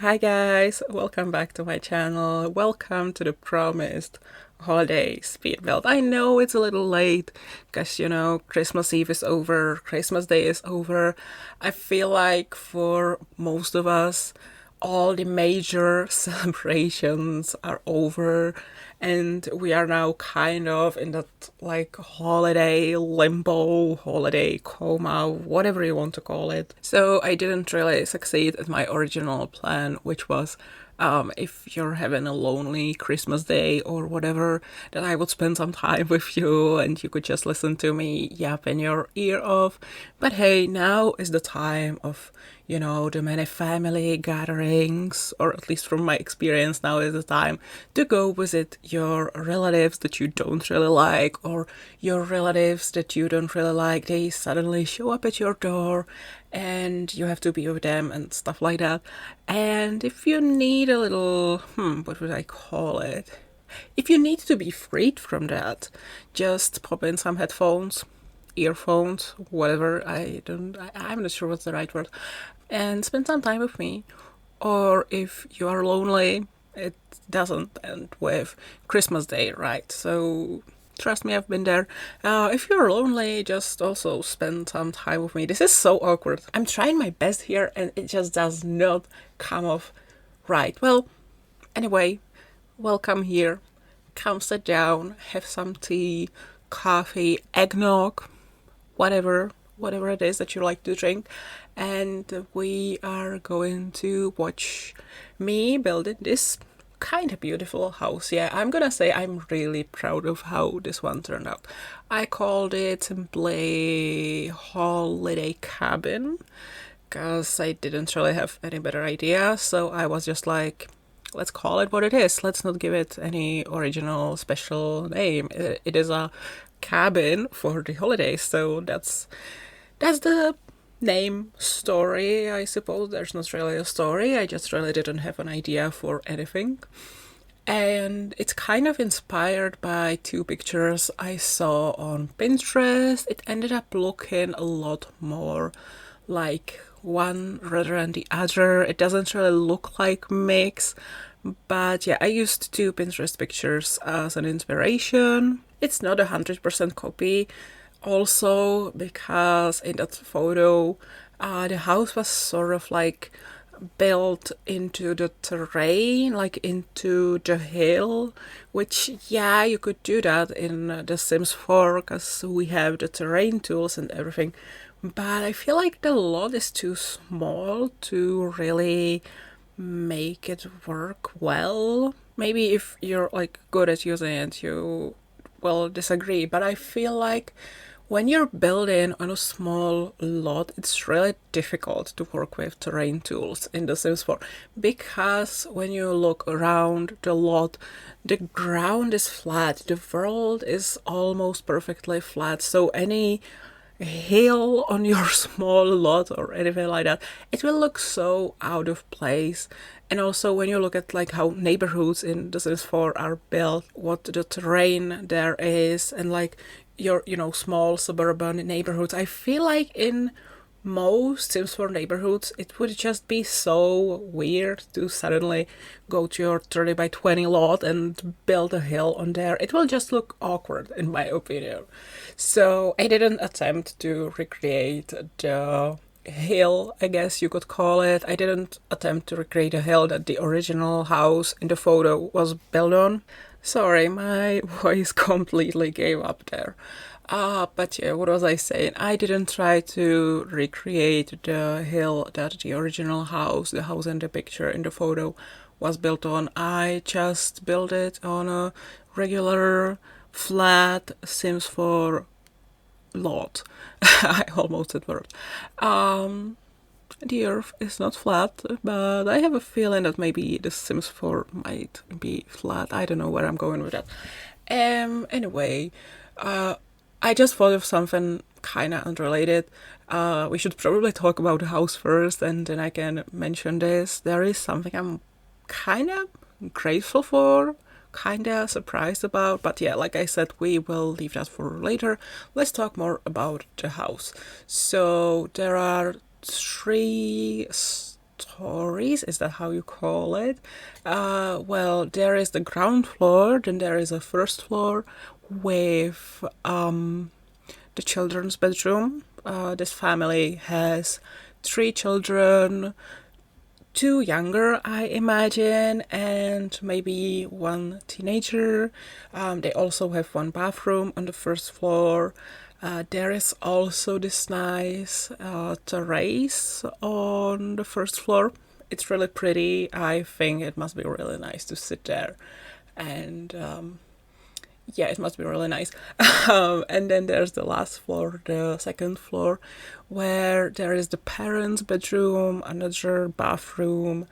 Hi guys, welcome back to my channel. Welcome to the promised holiday speed build. I know it's a little late because Christmas Eve is over, Christmas Day is over. I feel like for most of us all the major celebrations are over and we are now kind of in that like holiday limbo, holiday coma, whatever you want to call it. So I didn't really succeed at my original plan, which was if you're having a lonely Christmas day or whatever, that I would spend some time with you and you could just listen to me yapping your ear off. But hey, now is the time of the many family gatherings, or at least from my experience, now is the time to go visit your relatives that you don't really like, or your relatives that you don't really like. They suddenly show up at your door and you have to be with them and stuff like that. And if you need a little, what would I call it? If you need to be freed from that, just pop in some headphones, earphones, whatever. I'm not sure what's the right word, and spend some time with me. Or if you are lonely, it doesn't end with Christmas Day, right? So trust me, I've been there. If you're lonely, just also spend some time with me. This is so awkward. I'm trying my best here and it just does not come off right. Well, anyway, welcome here. Come sit down, have some tea, coffee, eggnog, whatever it is that you like to drink, and we are going to watch me building this kind of beautiful house. Yeah, I'm gonna say I'm really proud of how this one turned out. I called it simply holiday cabin because I didn't really have any better idea, so I was just like, let's call it what it is. Let's not give it any original special name. It is a cabin for the holidays, so that's the name story, I suppose. There's not really a story, I just really didn't have an idea for anything. And it's kind of inspired by two pictures I saw on Pinterest. It ended up looking a lot more like one rather than the other. It doesn't really look like mix, but yeah, I used two Pinterest pictures as an inspiration. It's not 100% copy, also because in that photo the house was sort of like built into the terrain, like into the hill, which yeah, you could do that in The Sims 4 because we have the terrain tools and everything, but I feel like the lot is too small to really make it work well. Maybe if you're like good at using it, you will disagree, but I feel like when you're building on a small lot, it's really difficult to work with terrain tools in The Sims 4 because when you look around the lot, the ground is flat, the world is almost perfectly flat, so any hill on your small lot or anything like that, it will look so out of place. And also when you look at like how neighborhoods in The Sims 4 are built, what the terrain there is, and like your small suburban neighborhoods, I feel like in most Sims 4 neighborhoods it would just be so weird to suddenly go to your 30 by 20 lot and build a hill on there. It will just look awkward in my opinion. So I didn't attempt to recreate the hill, I guess you could call it. I didn't attempt to recreate a hill that the original house in the photo was built on. Sorry, my voice completely gave up there. But yeah, what was I saying? I didn't try to recreate the hill that the original house, the house in the picture, in the photo, was built on. I just built it on a regular, flat Sims 4 lot. I almost said word. The earth is not flat, but I have a feeling that maybe The Sims 4 might be flat. I don't know where I'm going with that. Anyway, I just thought of something kind of unrelated. We should probably talk about the house first, and then I can mention this. There is something I'm kind of grateful for, kind of surprised about, but yeah, like I said, we will leave that for later. Let's talk more about the house. So there are three stories, is that how you call it? Well, there is the ground floor, then there is a first floor with the children's bedroom. This family has 3 children, 2 younger, I imagine, and maybe 1 teenager. They also have 1 bathroom on the first floor. There is also this nice terrace on the first floor. It's really pretty. I think it must be really nice to sit there. And yeah, it must be really nice. And then there's the last floor, the second floor, where there is the parents' bedroom, another bathroom,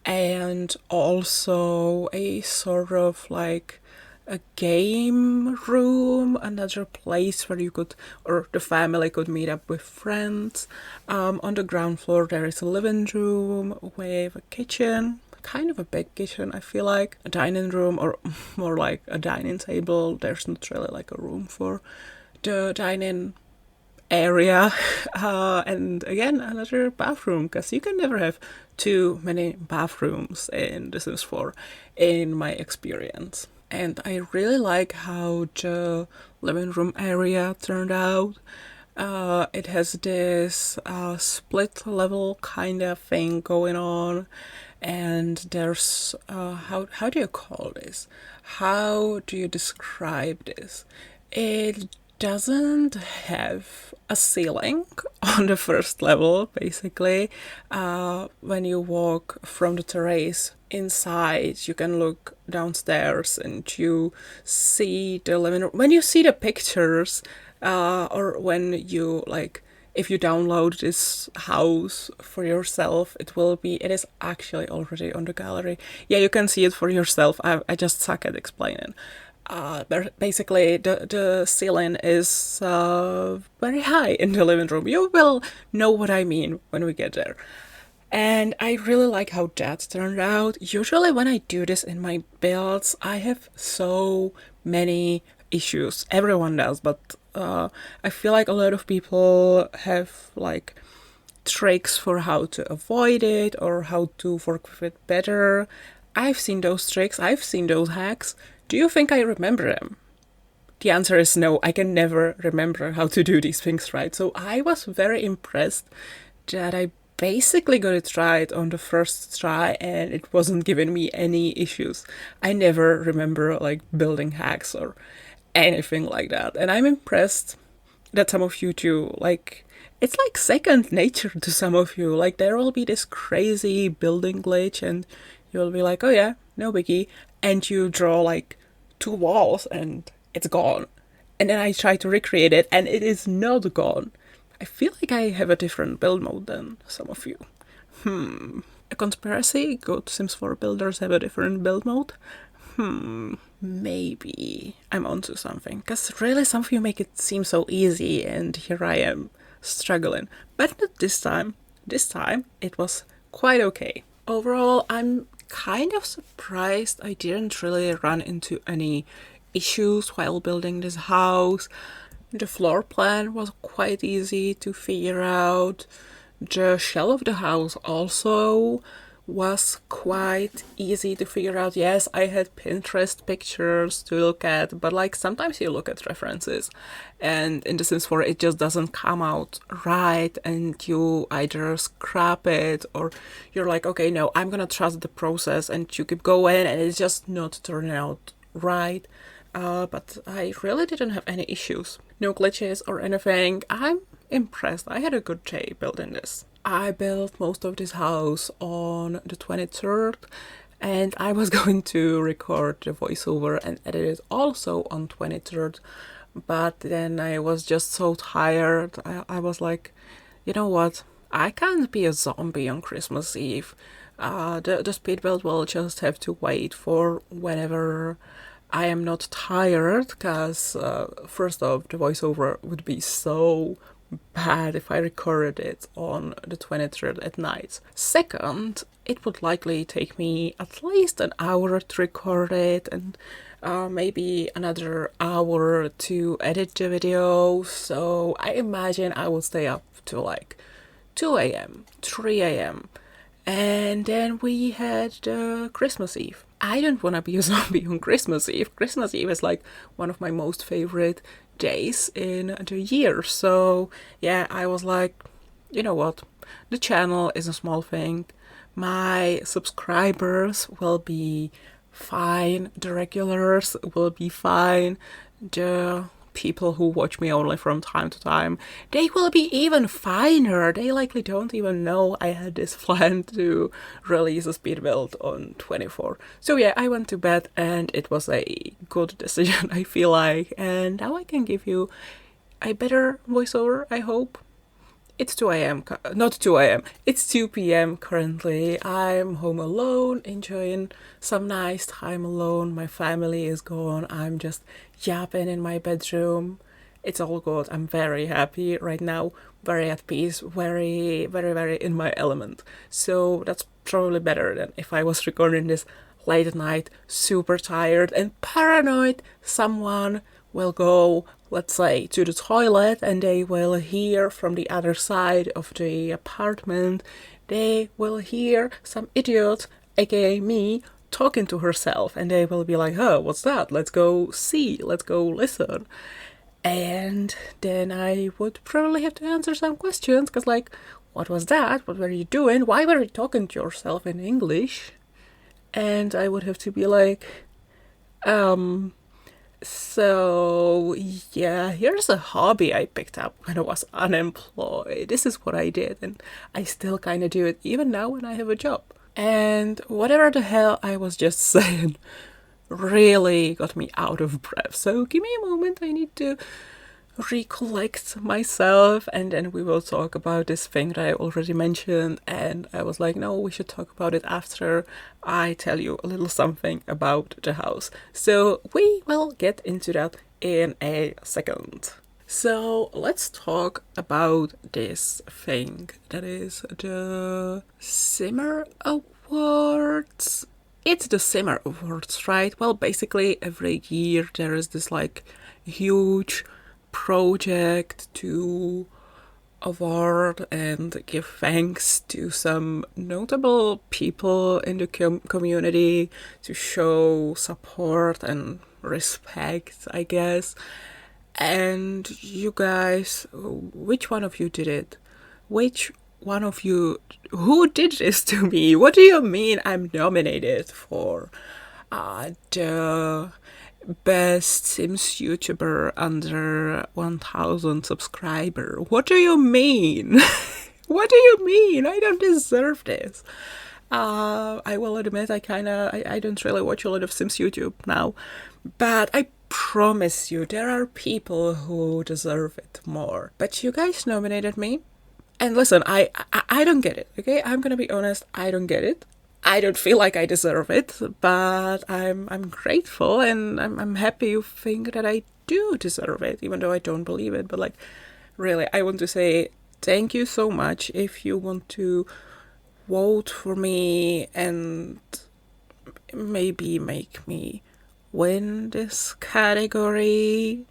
and also a sort of like a game room, another place where you could, or the family could meet up with friends. On the ground floor, there is a living room with a kitchen, kind of a big kitchen, I feel like, a dining room, or more like a dining table. There's not really like a room for the dining area. And again, another bathroom, because you can never have too many bathrooms in The Sims 4, in my experience. And I really like how the living room area turned out. It has this split level kind of thing going on, and there's how do you call this? How do you describe this? It doesn't have a ceiling on the first level, basically. When you walk from the terrace inside, you can look downstairs and you see the living room. When you see the pictures, or when you like, if you download this house for yourself, it is actually already on the gallery. Yeah, you can see it for yourself. I just suck at explaining. Basically, the ceiling is very high in the living room. You will know what I mean when we get there. And I really like how that turned out. Usually when I do this in my builds, I have so many issues. Everyone does, but I feel like a lot of people have like tricks for how to avoid it or how to work with it better. I've seen those tricks, I've seen those hacks. Do you think I remember them? The answer is no, I can never remember how to do these things right. So I was very impressed that I basically got it right on the first try and it wasn't giving me any issues. I never remember like building hacks or anything like that. And I'm impressed that some of you do. Like, it's like second nature to some of you. Like, there will be this crazy building glitch and you'll be like, oh yeah, no biggie. And you draw like 2 walls and it's gone. And then I try to recreate it and it is not gone. I feel like I have a different build mode than some of you. A conspiracy? Good Sims 4 builders have a different build mode? Maybe I'm onto something. Because really, some of you make it seem so easy and here I am struggling. But not this time. This time it was quite okay. Overall, I'm kind of surprised I didn't really run into any issues while building this house. The floor plan was quite easy to figure out. The shell of the house also was quite easy to figure out. Yes, I had Pinterest pictures to look at, but like sometimes you look at references and in The Sims 4 it just doesn't come out right and you either scrap it or you're like, okay, no, I'm gonna trust the process, and you keep going and it's just not turning out right. But I really didn't have any issues. No glitches or anything. I'm impressed. I had a good day building this. I built most of this house on the 23rd and I was going to record the voiceover and edit it also on 23rd, but then I was just so tired. I was like, you know what? I can't be a zombie on Christmas Eve. The speed build will just have to wait for whenever I am not tired, because first off, the voiceover would be so bad if I recorded it on the 23rd at night. Second, it would likely take me at least an hour to record it and maybe another hour to edit the video. So I imagine I would stay up to like 2 a.m., 3 a.m. And then we had Christmas Eve. I don't want to be a zombie on Christmas Eve. Christmas Eve is like one of my most favorite days in the year. So yeah, I was like, you know what? The channel is a small thing. My subscribers will be fine. The regulars will be fine. The people who watch me only from time to time, they will be even finer. They likely don't even know I had this plan to release a speed build on 24. So yeah, I went to bed and it was a good decision, I feel like. And now I can give you a better voiceover, I hope. It's 2 a.m. Not 2 a.m. It's 2 p.m. currently. I'm home alone, enjoying some nice time alone. My family is gone. I'm just yapping in my bedroom. It's all good. I'm very happy right now, very at peace, very, very, very in my element. So that's probably better than if I was recording this late at night, super tired and paranoid someone will go, let's say, to the toilet and they will hear from the other side of the apartment, they will hear some idiot, aka me, talking to herself, and they will be like, oh, what's that? Let's go see, let's go listen. And then I would probably have to answer some questions, because like, what was that? What were you doing? Why were you talking to yourself in English? And I would have to be like, so yeah, here's a hobby I picked up when I was unemployed. This is what I did, and I still kind of do it even now when I have a job. And whatever the hell I was just saying really got me out of breath. So give me a moment, I need to recollect myself, and then we will talk about this thing that I already mentioned. And I was like, no, we should talk about it after I tell you a little something about the house. So we will get into that in a second. So let's talk about this thing that is the Simmer Awards. It's the Simmer Awards, right? Well, basically every year there is this like huge project to award and give thanks to some notable people in the community, to show support and respect, I guess. And you guys, which one of you did it? Which one of you, who did this to me? What do you mean I'm nominated for the best Sims YouTuber under 1000 subscriber? What do you mean? What do you mean? I don't deserve this. I will admit I don't really watch a lot of Sims YouTube now, but I promise you there are people who deserve it more. But you guys nominated me, and listen, I don't get it, okay? I'm gonna be honest, I don't get it. I don't feel like I deserve it, but I'm grateful, and I'm happy you think that I do deserve it, even though I don't believe it. But like, really, I want to say thank you so much. If you want to vote for me and maybe make me win this category,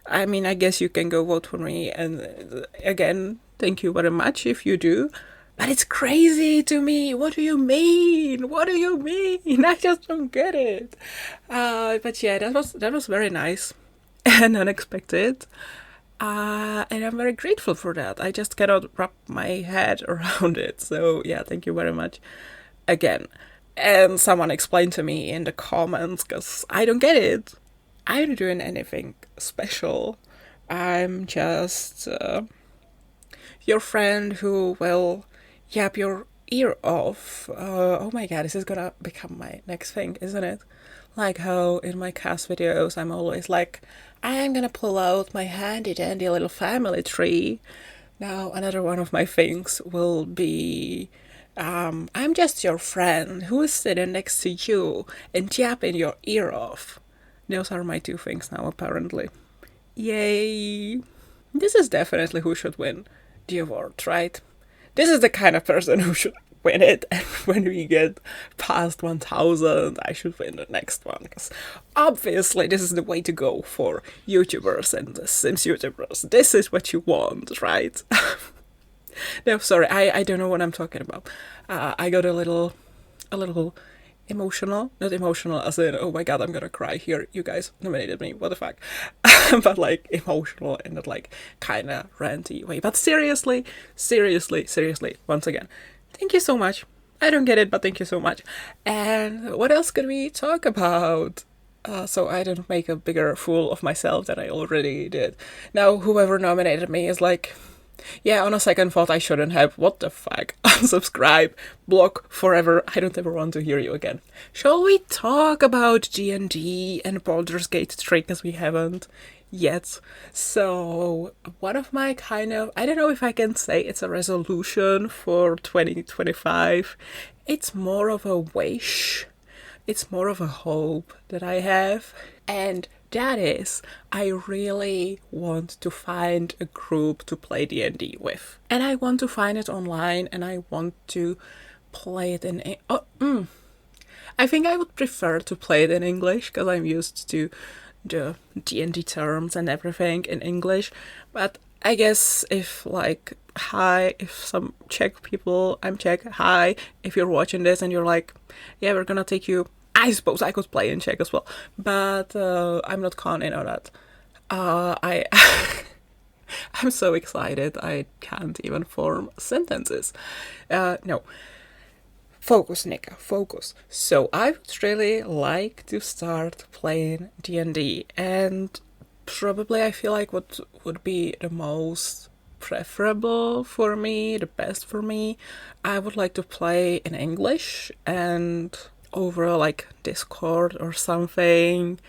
I mean, I guess you can go vote for me, and again, thank you very much if you do. But it's crazy to me. What do you mean? What do you mean? I just don't get it. But yeah, that was very nice and unexpected. And I'm very grateful for that. I just cannot wrap my head around it. So yeah, thank you very much again. And someone explained to me in the comments, because I don't get it. I'm not doing anything special. I'm just your friend who will yap your ear off. Oh my god, this is gonna become my next thing, isn't it? Like how in my cast videos I'm always like, I'm gonna pull out my handy dandy little family tree. Now another one of my things will be, I'm just your friend who is sitting next to you and yapping your ear off. Those are my two things now, apparently. Yay! This is definitely who should win the award, right? This is the kind of person who should win it, and when we get past 1000, I should win the next one, because obviously this is the way to go for YouTubers and Sims YouTubers. This is what you want, right? No, sorry, I don't know what I'm talking about. I got a little emotional. Not emotional as in, oh my god, I'm gonna cry here. You guys nominated me. What the fuck? But like emotional in that like kind of ranty way. But seriously, once again, thank you so much. I don't get it, but thank you so much. And what else could we talk about? So I don't make a bigger fool of myself than I already did. Now, whoever nominated me is like, yeah, on a second thought, I shouldn't have. What the fuck? Unsubscribe, block forever. I don't ever want to hear you again. Shall we talk about D&D and Baldur's Gate 3, because we haven't yet? So, one of my kind of, I don't know if I can say it's a resolution for 2025. It's more of a wish. It's more of a hope that I have. And that is, I really want to find a group to play D&D with. And I want to find it online, and I want to play it in... I think I would prefer to play it in English, because I'm used to the D&D terms and everything in English. But I guess if, like, hi, if some Czech people, I'm Czech, hi, if you're watching this and you're like, yeah, we're gonna take you... I suppose I could play in Czech as well, but I'm not counting on that. I'm so excited I can't even form sentences. No. Focus, Nika, focus. So I would really like to start playing D&D, and probably I feel like what would be the most preferable for me, the best for me, I would like to play in English and over like Discord or something.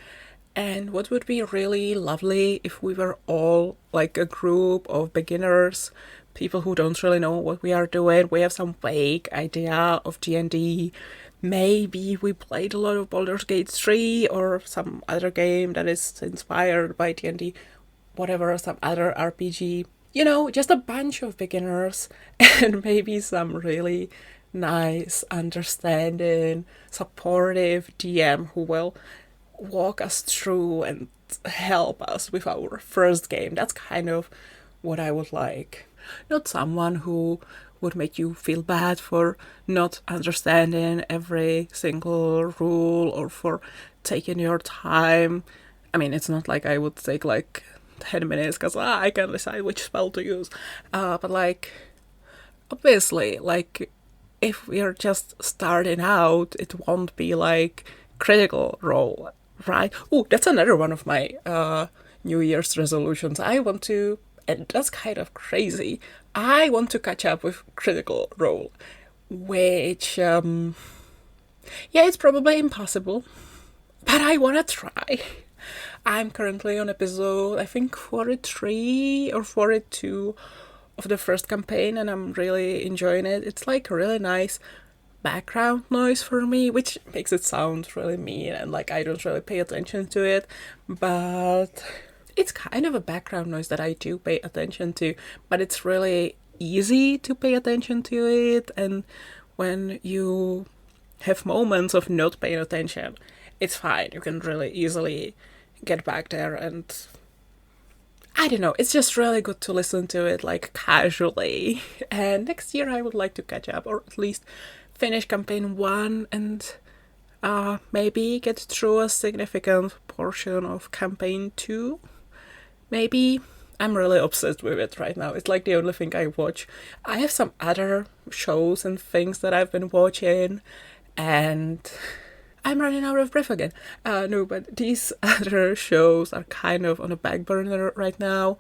And what would be really lovely if we were all like a group of beginners, people who don't really know what we are doing. We have some vague idea of D&D. Maybe we played a lot of Baldur's Gate 3 or some other game that is inspired by D&D, whatever, some other RPG. You know, just a bunch of beginners and maybe some really nice, understanding, supportive DM who will walk us through and help us with our first game. That's kind of what I would like. Not someone who would make you feel bad for not understanding every single rule or for taking your time. I mean, it's not like I would take like 10 minutes because I can decide which spell to use. But like, obviously, like, if we are just starting out, it won't be like Critical Role, right? Oh, that's another one of my New Year's resolutions. I want to, and that's kind of crazy, I want to catch up with Critical Role, which, yeah, it's probably impossible, but I want to try. I'm currently on episode, I think, 43 or 42 of the first campaign, and I'm really enjoying it. It's like a really nice background noise for me, which makes it sound really mean and like I don't really pay attention to it, but it's kind of a background noise that I do pay attention to, but it's really easy to pay attention to it. And when you have moments of not paying attention, it's fine. You can really easily get back there, and I don't know, it's just really good to listen to it like casually. And next year I would like to catch up, or at least finish campaign 1 and maybe get through a significant portion of campaign 2. Maybe. I'm really obsessed with it right now. It's like the only thing I watch. I have some other shows and things that I've been watching, and I'm running out of breath again. No, but these other shows are kind of on a back burner right now.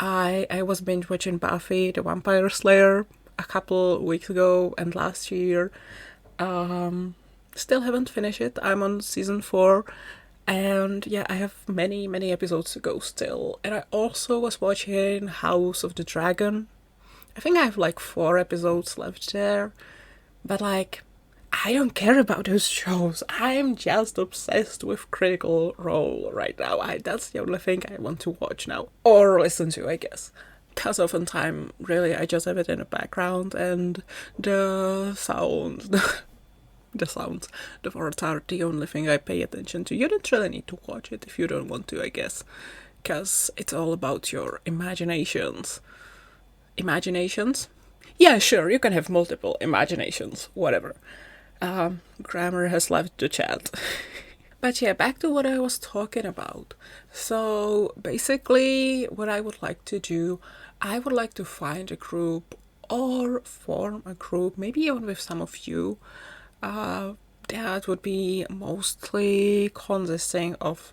I was binge watching Buffy the Vampire Slayer a couple weeks ago and last year. Still haven't finished it. I'm on season 4. And yeah, I have many episodes to go still. And I also was watching House of the Dragon. I think I have like 4 episodes left there. But like, I don't care about those shows. I'm just obsessed with Critical Role right now. That's the only thing I want to watch now. Or listen to, I guess. Because oftentimes, really, I just have it in the background and the sounds, the words are the only thing I pay attention to. You don't really need to watch it if you don't want to, I guess. Because it's all about your imaginations. Imaginations? Yeah, sure, you can have multiple imaginations, whatever. Grammar has left the chat. But yeah, back to what I was talking about. So basically, what I would like to do, I would like to find a group or form a group, maybe even with some of you, that would be mostly consisting of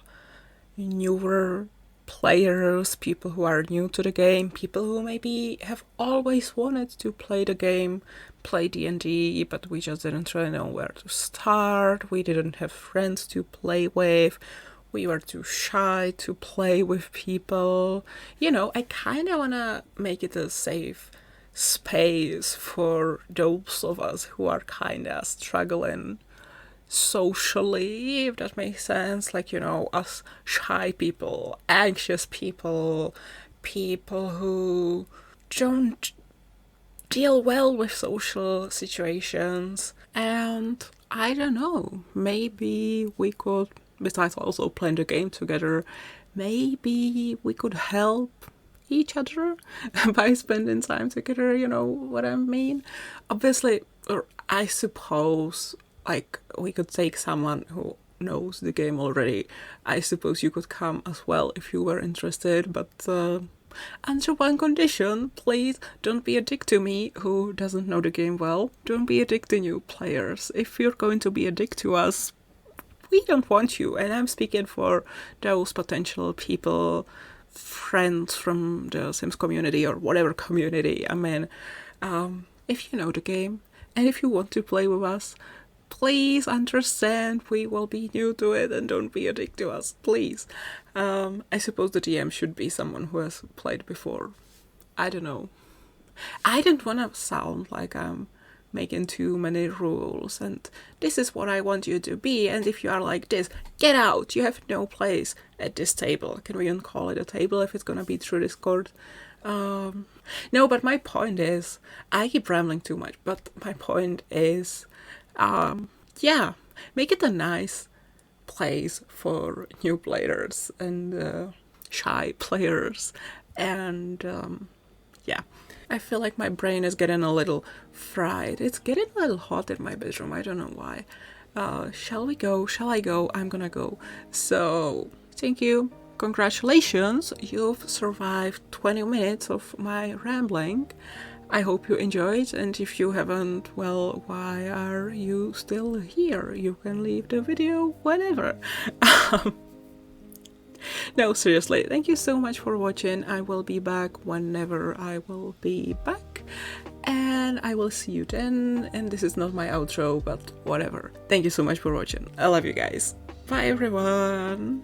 newer players, people who are new to the game, people who maybe have always wanted to play the game, play D&D, but we just didn't really know where to start. We didn't have friends to play with. We were too shy to play with people. You know, I kind of want to make it a safe space for those of us who are kind of struggling socially, if that makes sense. Like, you know, us shy people, anxious people, people who don't deal well with social situations. And I don't know, maybe we could, besides also playing the game together, maybe we could help each other by spending time together, you know what I mean? Obviously, or I suppose, like, we could take someone who knows the game already. I suppose you could come as well if you were interested, but under one condition, please don't be a dick to me who doesn't know the game well. Don't be a dick to new players. If you're going to be a dick to us, we don't want you. And I'm speaking for those potential people, friends from the Sims community or whatever community. I mean, if you know the game and if you want to play with us, please understand we will be new to it and don't be a dick to us, please. I suppose the DM should be someone who has played before. I don't know. I don't want to sound like I'm making too many rules and this is what I want you to be, and if you are like this, get out, you have no place at this table. Can we even call it a table if it's gonna be through Discord? No, but my point is, I keep rambling too much, but my point is, yeah, make it a nice place for new players and shy players, and yeah. I feel like my brain is getting a little fried. It's getting a little hot in my bedroom. I don't know why. Shall we go? Shall I go? I'm gonna go. So, thank you. Congratulations. You've survived 20 minutes of my rambling. I hope you enjoyed, and if you haven't, well, why are you still here? You can leave the video whenever. No, seriously, thank you so much for watching. I will be back whenever I will be back, and I will see you then. And this is not my outro, but whatever. Thank you so much for watching. I love you guys. Bye, everyone.